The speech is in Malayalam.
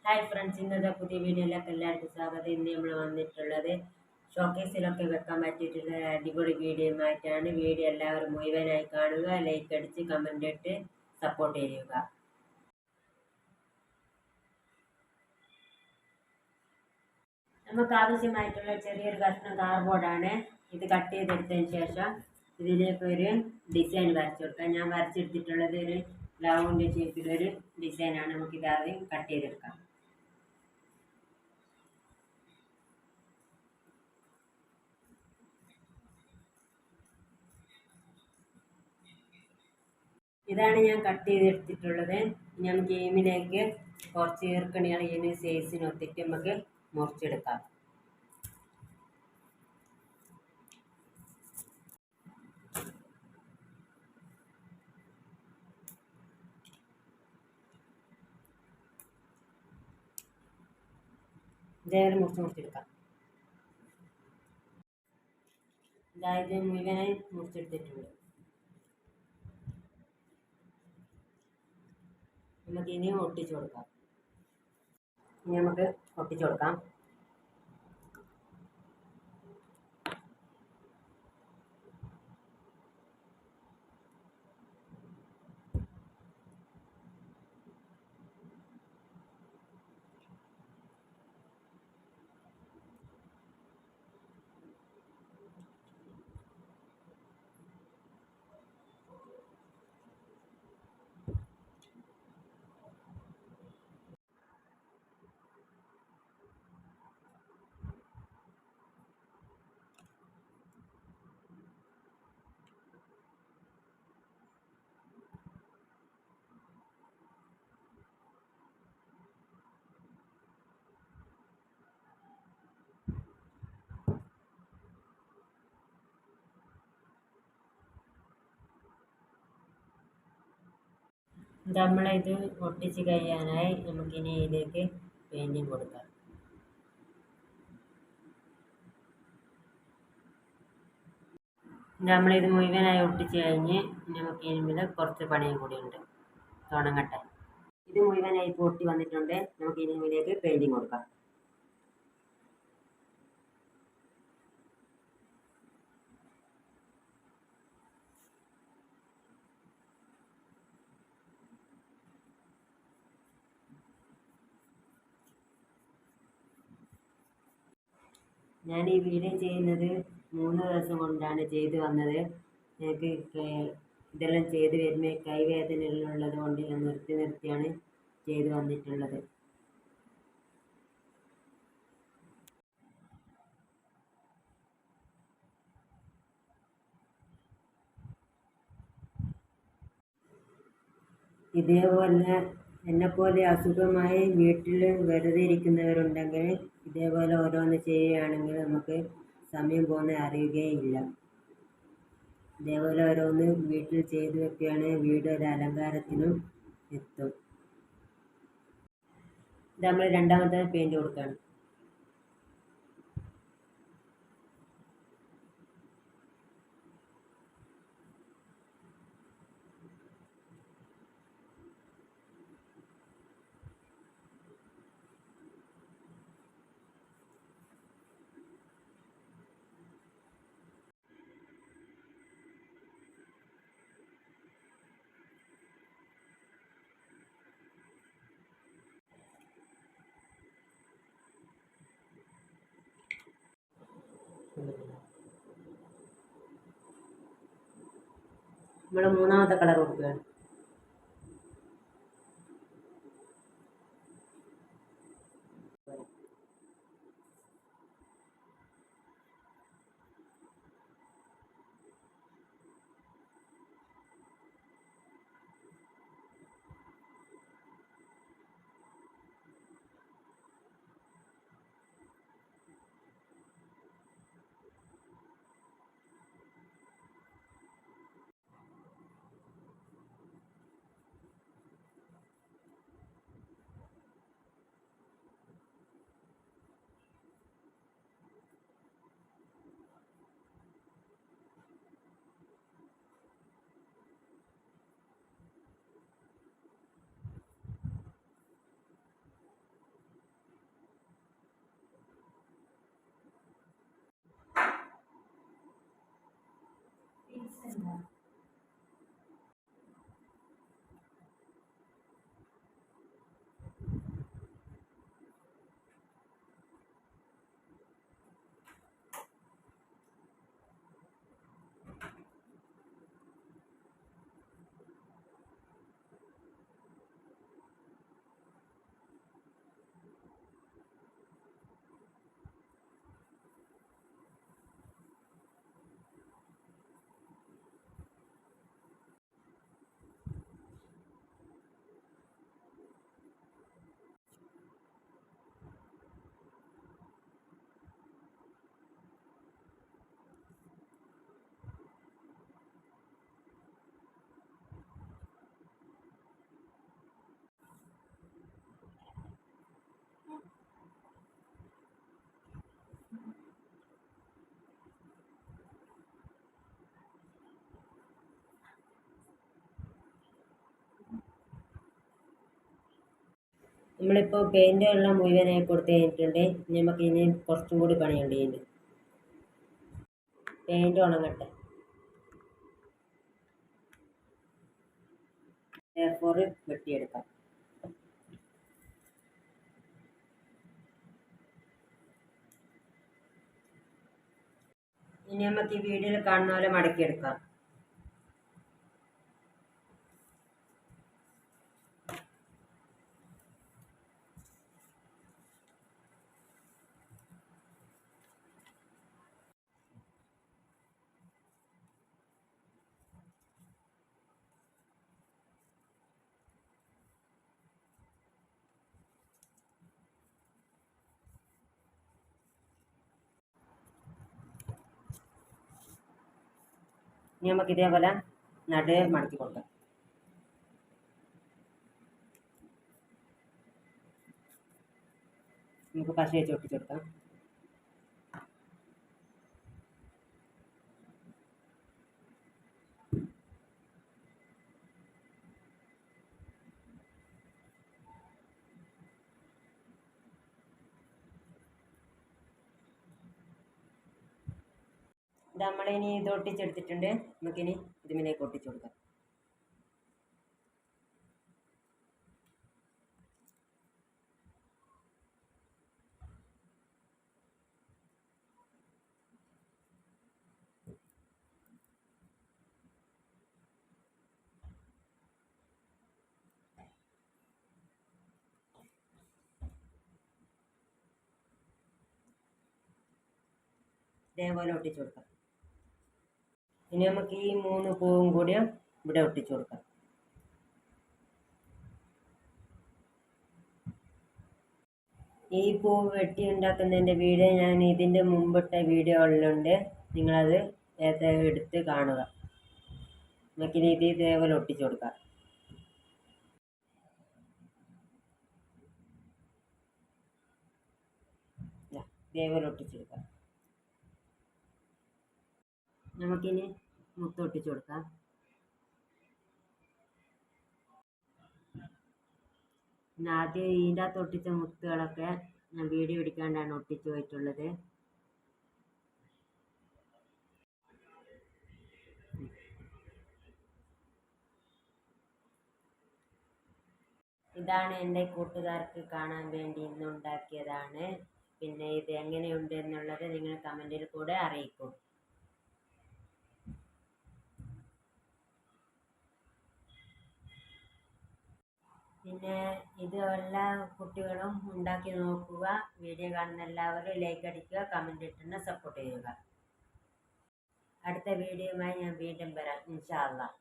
ഹായ് ഫ്രണ്ട്സ്, ഇന്നത്തെ പുതിയ വീഡിയോയിലേക്ക് എല്ലാവർക്കും സ്വാഗതം. ഇന്ന് നമ്മൾ വന്നിട്ടുള്ളത് ഷോക്കേസിലൊക്കെ വെക്കാൻ പറ്റിയിട്ടുള്ള അടിപൊളി വീഡിയോയുമായിട്ടാണ്. വീഡിയോ എല്ലാവരും മുഴുവനായി കാണുക, ലൈക്ക് അടിച്ച് കമൻ്റ് ഇട്ട് സപ്പോർട്ട് ചെയ്യുക. നമുക്ക് ആവശ്യമായിട്ടുള്ള ചെറിയൊരു കഷ്ണം കാർഡ്ബോർഡാണ്. ഇത് കട്ട് ചെയ്തെടുത്തതിന് ശേഷം ഇതിലേക്ക് ഒരു ഡിസൈൻ വരച്ചു കൊടുക്കാം. ഞാൻ വരച്ചെടുത്തിട്ടുള്ളത് ഒരു റൗണ്ട് ഷേപ്പിലൊരു ഡിസൈനാണ്. നമുക്കിത് ആദ്യം കട്ട് ചെയ്തെടുക്കാം. ഇതാണ് ഞാൻ കട്ട് ചെയ്തെടുത്തിട്ടുള്ളത്. ഇനി നമുക്ക് എയിമിലേക്ക് കുറച്ച് ഈർക്കണികൾ ഈ സൈസിനൊത്തിട്ട് നമുക്ക് മുറിച്ചെടുക്കാം. ഇതേപോലെ മുറിച്ചെടുക്കാം. ഇതായത് മുഴുവനായി മുറിച്ചെടുത്തിട്ടുണ്ട്. നമുക്ക് ഇനിയും ഒട്ടിച്ചു കൊടുക്കാം. ഇനി നമുക്ക് ഒട്ടിച്ചു കൊടുക്കാം. നമ്മളിത് ഒട്ടിച്ച് കഴിയാനായി നമുക്കിനി ഇതിലേക്ക് പെയിൻറ്റിങ് കൊടുക്കാം. നമ്മളിത് മുഴുവനായി ഒട്ടിച്ച് കഴിഞ്ഞ് നമുക്ക് ഇതിന്മേൽ കുറച്ച് പണിയും കൂടിയുണ്ട്. തുടങ്ങട്ടെ. ഇത് മുഴുവനായി പൊട്ടി വന്നിട്ടുണ്ട്. നമുക്ക് ഇതിലേക്ക് പെയിൻറ്റിങ് കൊടുക്കാം. ഞാൻ ഈ വീഡിയോ ചെയ്യുന്നത് 3 ദിവസം കൊണ്ടാണ് ചെയ്തു വന്നത്. എനിക്ക് ഇതെല്ലാം ചെയ്ത് വരുമ്പോൾ കൈവേദന ഉള്ളത് കൊണ്ട് ഞാൻ നിർത്തിയാണ് ചെയ്തു വന്നിട്ടുള്ളത്. ഇതേപോലെ എന്നെപ്പോലെ അസുഖമായി വീട്ടിൽ വെറുതെ ഇരിക്കുന്നവരുണ്ടെങ്കിൽ ഇതേപോലെ ഓരോന്ന് ചെയ്യുകയാണെങ്കിൽ നമുക്ക് സമയം പോകുന്നത് അറിയുകയില്ല. ഇതേപോലെ ഓരോന്ന് വീട്ടിൽ ചെയ്തു വെക്കുകയാണെങ്കിൽ വീട് ഒരു അലങ്കാരത്തിനും എത്തും. ഇത് നമ്മൾ രണ്ടാമത്തെ പെയിൻറ്റ് കൊടുക്കുകയാണ്. നമ്മൾ മൂന്നാമത്തെ കളർ കൊടുക്കുകയാണ്. നമ്മളിപ്പോൾ പെയിൻ്റ് എല്ലാം മുഴുവനായി കൊടുത്ത് കഴിഞ്ഞിട്ടുണ്ട്. നമുക്ക് ഇനി കുറച്ചും കൂടി പണിയുണ്ട്. ഇതിന് പെയിൻ്റ് ഉണങ്ങട്ടെ. A4 വെട്ടിയെടുക്കാം. ഇനി നമുക്ക് ഈ വീഡിയോയിൽ കാണുന്ന പോലെ മടക്കിയെടുക്കാം. ഇനി നമുക്ക് ഇതേപോലെ നടുവേ മടക്കി കൊടുക്കാം. നമുക്ക് പശ വെച്ച് ഒട്ടിച്ചെടുക്കാം. നമ്മളിനി ഇത് ഒട്ടിച്ചെടുത്തിട്ടുണ്ട്. നമുക്കിനി ഇതിലേക്ക് ഒട്ടിച്ചു കൊടുക്കാം. ഇതേപോലെ ഒട്ടിച്ചു കൊടുക്കാം. ഇനി നമുക്ക് ഈ 3 പൂവും കൂടി ഇവിടെ ഒട്ടിച്ചു കൊടുക്കാം. ഈ പൂവ് വെട്ടി ഉണ്ടാക്കുന്നതിൻ്റെ വീഡിയോ ഞാൻ ഇതിൻ്റെ മുമ്പിട്ട വീഡിയോകളിലുണ്ട്. നിങ്ങളത് എടുത്ത് കാണുക. നമുക്കിനി ഇത് ഇതേപോലെ ഒട്ടിച്ചു കൊടുക്കാം. ഇതേപോലെ ഒട്ടിച്ചെടുക്കാം. നമുക്കിനി മുത്തൊട്ടിച്ചു കൊടുക്കാം. പിന്നെ ആദ്യം ഇതിൻ്റെ അകത്ത് ഒട്ടിച്ച മുത്തുകളൊക്കെ ഞാൻ വീഡിയോ എടുക്കാണ്ടാണ് ഒട്ടിച്ചു പോയിട്ടുള്ളത്. ഇതാണ് എൻ്റെ കൂട്ടുകാർക്ക് കാണാൻ വേണ്ടി ഇന്ന് ഉണ്ടാക്കിയതാണ്. പിന്നെ ഇത് എങ്ങനെയുണ്ട് എന്നുള്ളത് നിങ്ങൾ കമൻറ്റിൽ കൂടെ അറിയിക്കും. പിന്നെ ഇത് എല്ലാ കുട്ടികളും ഉണ്ടാക്കി നോക്കുക. വീഡിയോ കാണുന്ന എല്ലാവരും ലൈക്ക് അടിക്കുക, കമൻറ്റ് ഇട്ടുന്ന സപ്പോർട്ട് ചെയ്യുക. അടുത്ത വീഡിയോയുമായി ഞാൻ വീണ്ടും വരാം ഇൻഷാ അല്ലാഹ്.